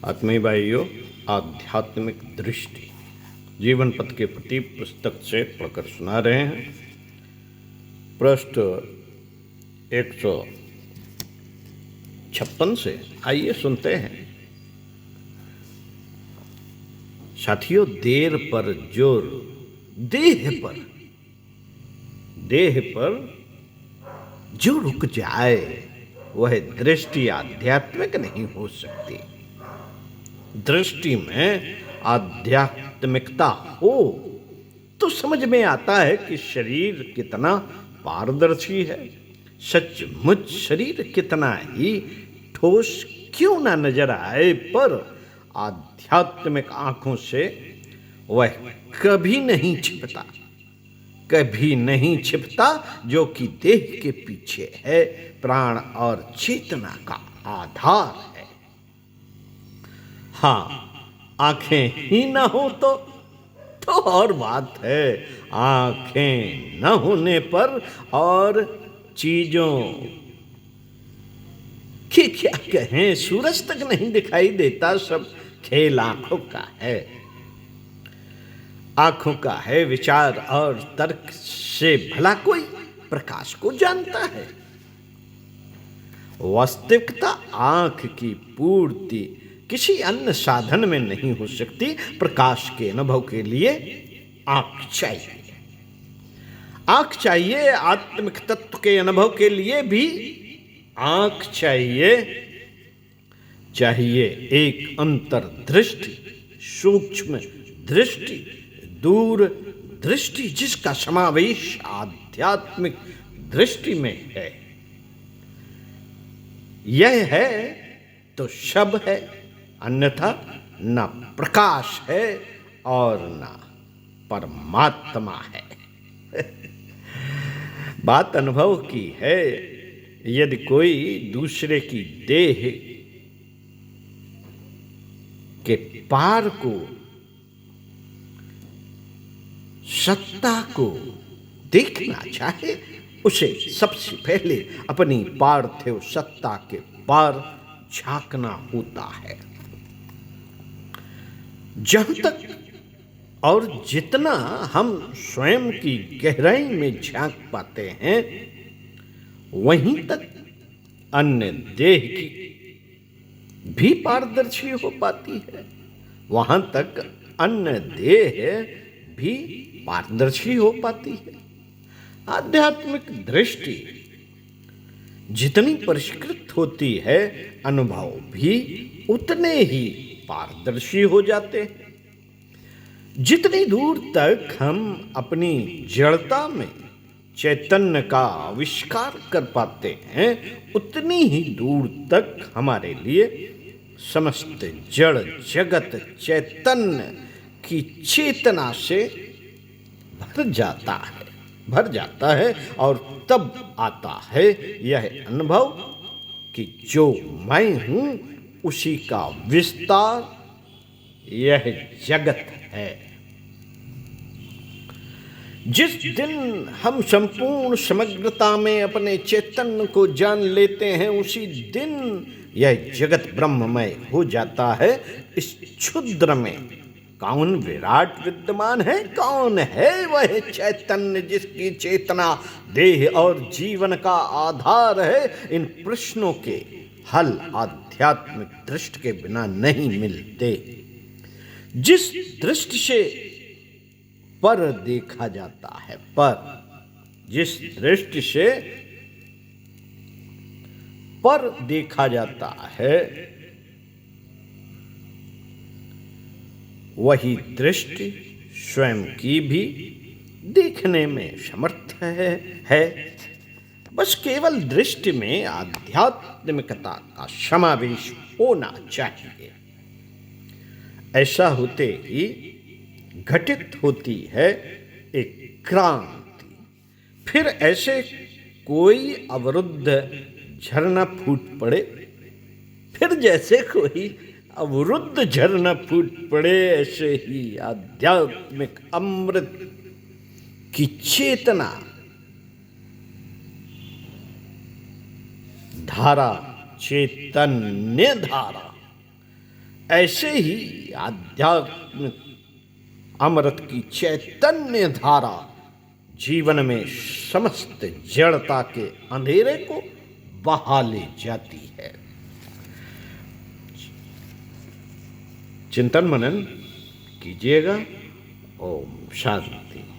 आत्मीय भाइयों, आध्यात्मिक दृष्टि जीवन पथ के प्रति पुस्तक से पढ़कर सुना रहे हैं। पृष्ठ 156 से आइए सुनते हैं। साथियों, देर पर जोर देह पर जो रुक जाए वह दृष्टि आध्यात्मिक नहीं हो सकती। दृष्टि में आध्यात्मिकता हो तो समझ में आता है कि शरीर कितना पारदर्शी है। सचमुच शरीर कितना ही ठोस क्यों ना नजर आए, पर आध्यात्मिक आंखों से वह कभी नहीं छिपता जो कि देह के पीछे है, प्राण और चेतना का आधार है। हाँ, आंखें ही न हो तो और बात है। आंखें न होने पर और चीजों की क्या कहें, सूरज तक नहीं दिखाई देता। सब खेल आंखों का है। विचार और तर्क से भला कोई प्रकाश को जानता है। वास्तविकता आंख की पूर्ति किसी अन्य साधन में नहीं हो सकती। प्रकाश के अनुभव के लिए आंख चाहिए। आत्मिक तत्व के अनुभव के लिए भी आंख चाहिए। एक अंतर्दृष्टि, सूक्ष्म दृष्टि, दूर दृष्टि, जिसका समावेश आध्यात्मिक दृष्टि में है। यह है तो शब है, अन्यथा न प्रकाश है और न परमात्मा है। बात अनुभव की है। यदि कोई दूसरे की देह के पार को, सत्ता को देखना चाहे, उसे सबसे पहले अपनी पार्थिव सत्ता के पार झांकना होता है। जहां तक और जितना हम स्वयं की गहराई में झांक पाते हैं, वहीं तक अन्य देह की भी पारदर्शी हो पाती है। वहां तक अन्य देह भी पारदर्शी हो पाती है। आध्यात्मिक दृष्टि जितनी परिष्कृत होती है, अनुभव भी उतने ही पारदर्शी हो जाते हैं। जितनी दूर तक हम अपनी जड़ता में चैतन्य का आविष्कार कर पाते हैं, उतनी ही दूर तक हमारे लिए समस्त जड़ जगत चैतन्य की चेतना से भर जाता है। और तब आता है यह अनुभव कि जो मैं हूं उसी का विस्तार यह जगत है। जिस दिन हम संपूर्ण समग्रता में अपने चैतन्य को जान लेते हैं, उसी दिन यह जगत ब्रह्ममय हो जाता है। इस क्षुद्र में कौन विराट विद्यमान है? कौन है वह चैतन्य जिसकी चेतना देह और जीवन का आधार है? इन प्रश्नों के हल आध्यात्मिक दृष्टि के बिना नहीं मिलते। जिस दृष्टि से पर देखा जाता है, जिस दृष्टि से पर देखा जाता है, वही दृष्टि स्वयं की भी देखने में समर्थ है। बस केवल दृष्टि में आध्यात्मिकता का समावेश होना चाहिए। ऐसा होते ही घटित होती है एक क्रांति। फिर ऐसे कोई अवरुद्ध झरना फूट पड़े, ऐसे ही आध्यात्मिक अमृत की चेतना धारा, चैतन्य धारा ऐसे ही आध्यात्म अमृत की चैतन्य धारा जीवन में समस्त जड़ता के अंधेरे को बहा ले जाती है। चिंतन मनन कीजिएगा। ओम शांति।